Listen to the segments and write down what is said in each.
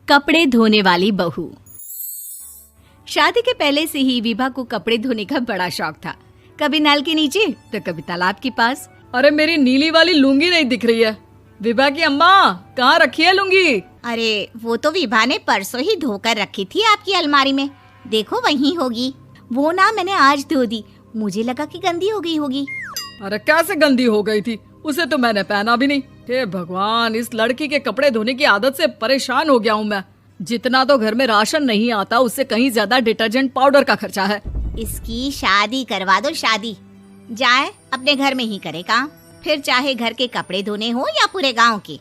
कपड़े धोने वाली बहू। शादी के पहले से ही विभा को कपड़े धोने का बड़ा शौक था। कभी नल के नीचे तो कभी तालाब के पास। अरे मेरी नीली वाली लुंगी नहीं दिख रही है। विभा की अम्मा, कहाँ रखी है लुंगी? अरे वो तो विभा ने परसों ही धोकर रखी थी आपकी अलमारी में, देखो वहीं होगी। वो ना मैंने आज धो दी, मुझे लगा कि गंदी हो गई होगी। अरे कैसे गंदी हो गई थी? उसे तो मैंने पहना भी नहीं। हे भगवान, इस लड़की के कपड़े धोने की आदत से परेशान हो गया हूँ मैं। जितना तो घर में राशन नहीं आता, उससे कहीं ज्यादा डिटर्जेंट पाउडर का खर्चा है। इसकी शादी करवा दो, शादी जाए अपने घर में ही करे काम, फिर चाहे घर के कपड़े धोने हो या पूरे गांव के।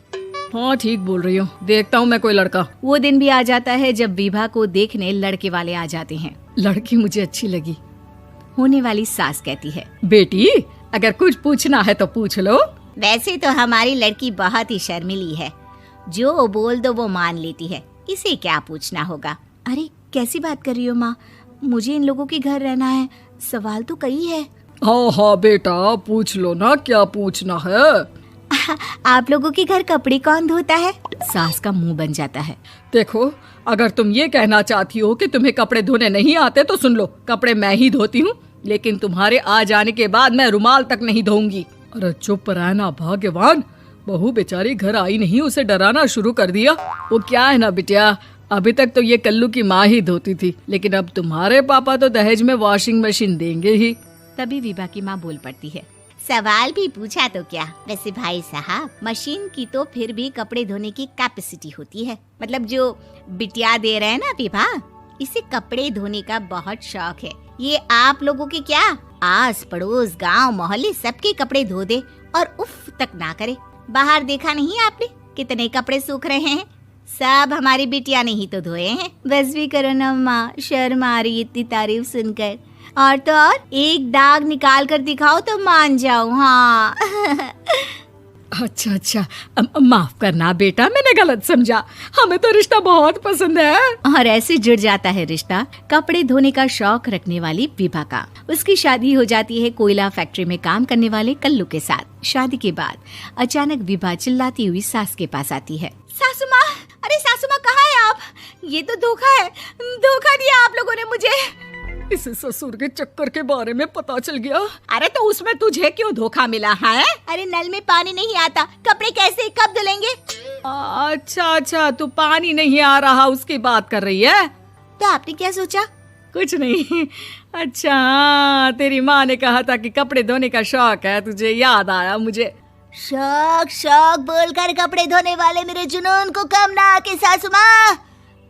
हाँ ठीक बोल रही हो, देखता हूँ मैं कोई लड़का। वो दिन भी आ जाता है जब विभा को देखने लड़के वाले आ जाते हैं। लड़की मुझे अच्छी लगी। होने वाली सास कहती है, बेटी अगर कुछ पूछना है तो पूछ लो। वैसे तो हमारी लड़की बहुत ही शर्मिली है, जो बोल दो वो मान लेती है, इसे क्या पूछना होगा। अरे कैसी बात कर रही हो माँ, मुझे इन लोगों के घर रहना है, सवाल तो कई है। हाँ हाँ बेटा, पूछ लो ना, क्या पूछना है। आप लोगों के घर कपड़े कौन धोता है? सास का मुंह बन जाता है। देखो, अगर तुम ये कहना चाहती हो कि तुम्हें कपड़े धोने नहीं आते तो सुन लो, कपड़े मैं ही धोती हूँ, लेकिन तुम्हारे आ जाने के बाद मैं रुमाल तक नहीं धोऊंगी। अरे चुप रहना भाग्यवान, बहू बेचारी घर आई नहीं, उसे डराना शुरू कर दिया। वो क्या है ना बिटिया, अभी तक तो ये कल्लू की माँ ही धोती थी, लेकिन अब तुम्हारे पापा तो दहेज में वॉशिंग मशीन देंगे ही। तभी विभा की माँ बोल पड़ती है, सवाल भी पूछा तो क्या। वैसे भाई साहब, मशीन की तो फिर भी कपड़े धोने की कैपेसिटी होती है, मतलब जो बिटिया दे रहे हैं ना विभा, इसे कपड़े धोने का बहुत शौक है। ये आप लोगों के क्या, आस पड़ोस गांव मोहल्ले सबके कपड़े धो दे और उफ तक ना करे। बाहर देखा नहीं आपने कितने कपड़े सूख रहे हैं, सब हमारी बिटिया ने ही तो धोए हैं। बस भी करो ना माँ, शर्म आ रही इतनी तारीफ सुनकर। और तो और एक दाग निकाल कर दिखाओ तो मान जाओ। हाँ अच्छा, माफ करना बेटा, मैंने गलत समझा। हमें तो रिश्ता बहुत पसंद है। और ऐसे जुड़ जाता है रिश्ता कपड़े धोने का शौक रखने वाली विभा का। उसकी शादी हो जाती है कोयला फैक्ट्री में काम करने वाले कल्लू के साथ। शादी के बाद अचानक विभा चिल्लाती हुई सास के पास आती है। सासू माँ, अरे सासू माँ कहाँ है आप? ये तो धोखा है, धोखा दिया आप लोगों ने मुझे। इसे ससुर के चक्कर के बारे में पता चल गया। अरे तो उसमें तुझे क्यों धोखा मिला है? अरे नल में पानी नहीं आता, कपड़े कैसे कब धुलेंगे? अच्छा, तू पानी नहीं आ रहा उसकी बात कर रही है। तो आपने क्या सोचा? कुछ नहीं। अच्छा, तेरी माँ ने कहा था कि कपड़े धोने का शौक है तुझे, याद आया मुझे। शौक बोलकर कपड़े धोने वाले मेरे जुनून को कम ना आके सासू माँ,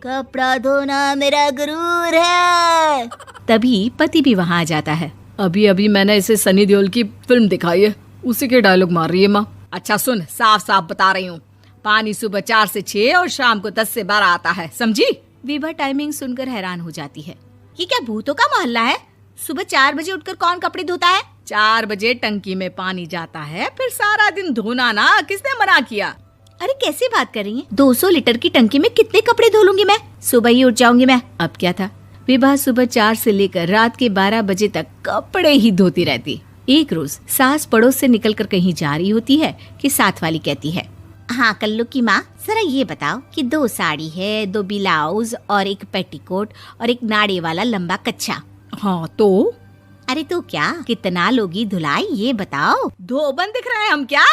कपड़ा धोना मेरा गुरूर है। तभी पति भी वहाँ आ जाता है। अभी मैंने इसे सनी देओल की फिल्म दिखाई है, उसी के डायलॉग मार रही है माँ। अच्छा सुन, साफ बता रही हूँ, पानी सुबह 4 से 6 और शाम को 10 से 12 आता है, समझी? विभा टाइमिंग सुनकर हैरान हो जाती है। ये क्या भूतों का मोहल्ला है? सुबह 4 बजे उठकर कौन कपड़े धोता है? 4 बजे टंकी में पानी जाता है, फिर सारा दिन धोना ना, किसने मना किया? अरे कैसी बात कर रही हैं? 200 लीटर की टंकी में कितने कपड़े धो लूंगी मैं, सुबह ही उठ जाऊंगी मैं। अब क्या था, विभा सुबह 4 से लेकर रात के 12 बजे तक कपड़े ही धोती रहती। एक रोज सास पड़ोस से निकलकर कहीं जा रही होती है कि साथ वाली कहती है, हाँ कल्लू की माँ, जरा ये बताओ कि 2 साड़ी है, 2 ब्लाउज और एक पेटीकोट और एक नाड़े वाला लंबा कच्छा। हाँ तो? अरे तो क्या, कितना लोगी धुलाई ये बताओ। धोबन दिख रहे हैं हम क्या?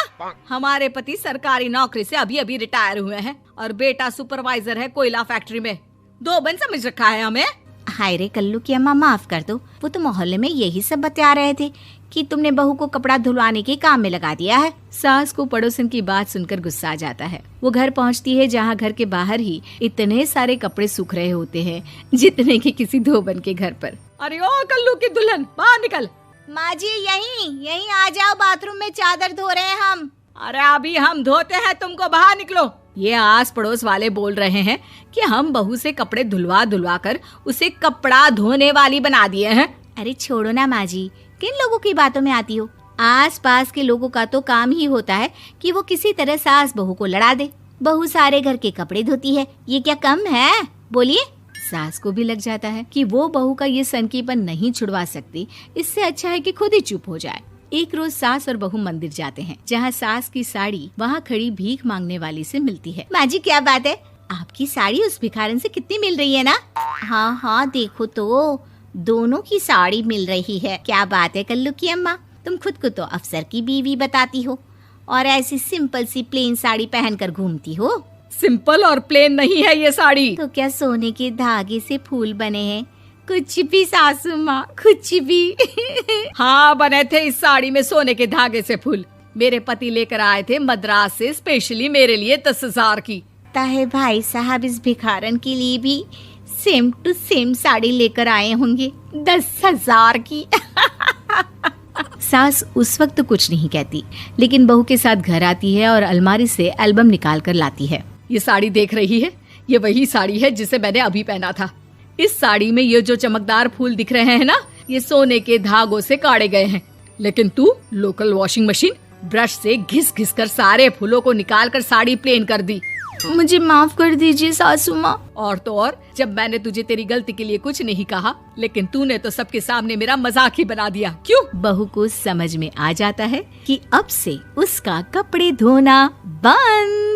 हमारे पति सरकारी नौकरी से अभी रिटायर हुए हैं और बेटा सुपरवाइजर है कोयला फैक्ट्री में। धोबन समझ रखा है हमें। हाय रे कल्लू की अम्मा, माफ कर दो, वो तो मोहल्ले में यही सब बता रहे थे कि तुमने बहू को कपड़ा धुलवाने के काम में लगा दिया है। सास को पड़ोसन की बात सुनकर गुस्सा आ जाता है। वो घर पहुंचती है जहां घर के बाहर ही इतने सारे कपड़े सूख रहे होते हैं जितने कि किसी धोबन के घर पर। अरे ओ कल्लू की दुल्हन, बाहर निकल। माँ जी यहीं आ जाओ, बाथरूम में चादर धो रहे हैं हम। अरे अभी हम धोते हैं, तुमको बाहर निकलो। ये आस पड़ोस वाले बोल रहे हैं कि हम बहू से कपड़े धुलवा कर उसे कपड़ा धोने वाली बना दिए हैं। अरे छोड़ो ना माँ जी, किन लोगों की बातों में आती हो? आस पास के लोगों का तो काम ही होता है कि वो किसी तरह सास बहू को लड़ा दे। बहू सारे घर के कपड़े धोती है, ये क्या कम है? बोलिए। सास को भी लग जाता है कि वो बहू का ये सनकीपन नहीं छुड़वा सकती, इससे अच्छा है कि खुद ही चुप हो जाए। एक रोज सास और बहू मंदिर जाते हैं, जहाँ सास की साड़ी वहाँ खड़ी भीख मांगने वाली से मिलती है। माँ जी क्या बात है, आपकी साड़ी उस भिखारन से कितनी मिल रही है ना? हाँ हाँ देखो तो, दोनों की साड़ी मिल रही है। क्या बात है कल्लू की अम्मा, तुम खुद को तो अफसर की बीवी बताती हो और ऐसी सिंपल सी प्लेन साड़ी पहनकर घूमती हो। सिंपल और प्लेन नहीं है ये साड़ी। तो क्या सोने के धागे से फूल बने हैं? कुछ भी सासू माँ, कुछ भी। हाँ बने थे इस साड़ी में सोने के धागे से फूल। मेरे पति लेकर आए थे मद्रास से स्पेशली मेरे लिए 10,000 की। ताहे भाई साहब इस भिखारन के लिए भी सेम टू सेम साड़ी लेकर आए होंगे 10,000 की। सास उस वक्त तो कुछ नहीं कहती, लेकिन बहू के साथ घर आती है और अलमारी से एल्बम निकाल कर लाती है। ये साड़ी देख रही है, ये वही साड़ी है जिसे मैंने अभी पहना था। इस साड़ी में ये जो चमकदार फूल दिख रहे हैं ना, ये सोने के धागों से काढ़े गए हैं। लेकिन तू लोकल वॉशिंग मशीन ब्रश से घिस घिस कर सारे फूलों को निकाल कर साड़ी प्लेन कर दी। मुझे माफ कर दीजिए सासू माँ। और तो और, जब मैंने तुझे तेरी गलती के लिए कुछ नहीं कहा, लेकिन तूने तो सबके सामने मेरा मजाक ही बना दिया। क्यों? बहू को समझ में आ जाता है कि अब से उसका कपड़े धोना बंद।